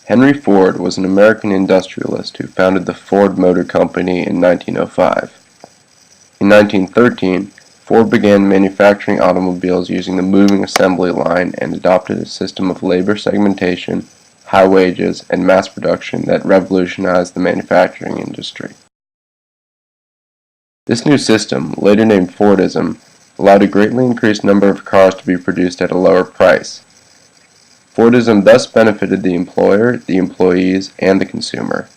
Henry Ford was an American industrialist who founded the Ford Motor Company in 1905. In 1913, Ford began manufacturing automobiles using the moving assembly line and adopted a system of labor segmentation, high wages, and mass production that revolutionized the manufacturing industry. This new system, later named Fordism, allowed a greatly increased number of cars to be produced at a lower price. Fordism thus benefited the employer, the employees, and the consumer.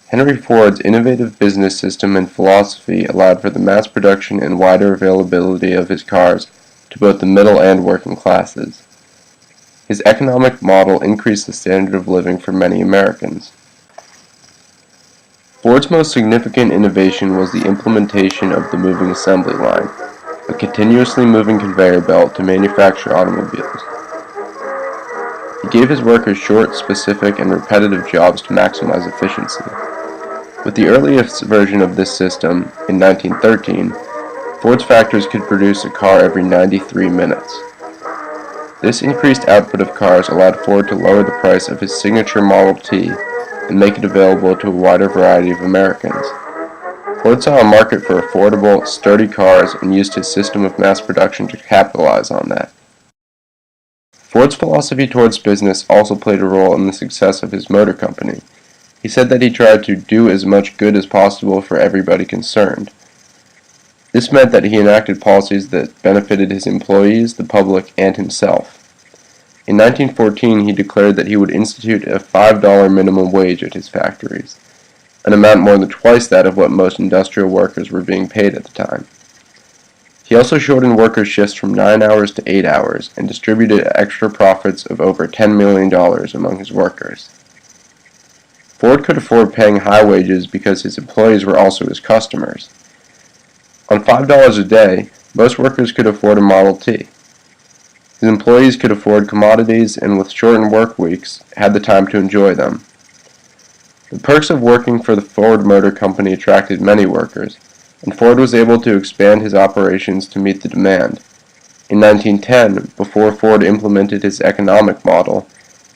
Henry Ford's innovative business system and philosophy allowed for the mass production and wider availability of his cars to both the middle and working classes. His economic model increased the standard of living for many Americans. Ford's most significant innovation was the implementation of the moving assembly line, a continuously moving conveyor belt to manufacture automobiles. He gave his workers short, specific, and repetitive jobs to maximize efficiency. With the earliest version of this system, in 1913, Ford's factories could produce a car every 93 minutes. This increased output of cars allowed Ford to lower the price of his signature Model T and make it available to a wider variety of Americans. Ford saw a market for affordable, sturdy cars and used his system of mass production to capitalize on that. Ford's philosophy towards business also played a role in the success of his motor company. He said that he tried to do as much good as possible for everybody concerned. This meant that he enacted policies that benefited his employees, the public, and himself. In 1914, he declared that he would institute a $5 minimum wage at his factories, an amount more than twice that of what most industrial workers were being paid at the time. He also shortened workers' shifts from 9 hours to 8 hours and distributed extra profits of over $10 million among his workers. Ford could afford paying high wages because his employees were also his customers. On $5 a day, most workers could afford a Model T. His employees could afford commodities and with shortened work weeks, had the time to enjoy them. The perks of working for the Ford Motor Company attracted many workers, and Ford was able to expand his operations to meet the demand. In 1910, before Ford implemented his economic model,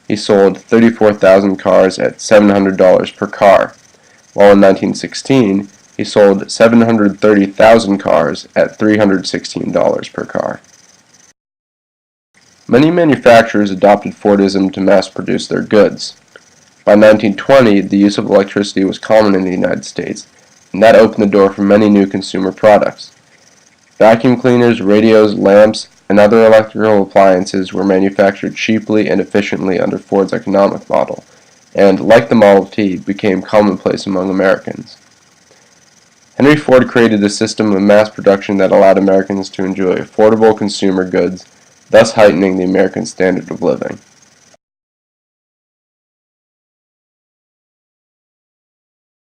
he sold 34,000 cars at $700 per car, while in 1916, he sold 730,000 cars at $316 per car. Many manufacturers adopted Fordism to mass produce their goods. By 1920, the use of electricity was common in the United States, and that opened the door for many new consumer products. Vacuum cleaners, radios, lamps, and other electrical appliances were manufactured cheaply and efficiently under Ford's economic model, and, like the Model T, became commonplace among Americans. Henry Ford created a system of mass production that allowed Americans to enjoy affordable consumer goods, thus heightening the American standard of living.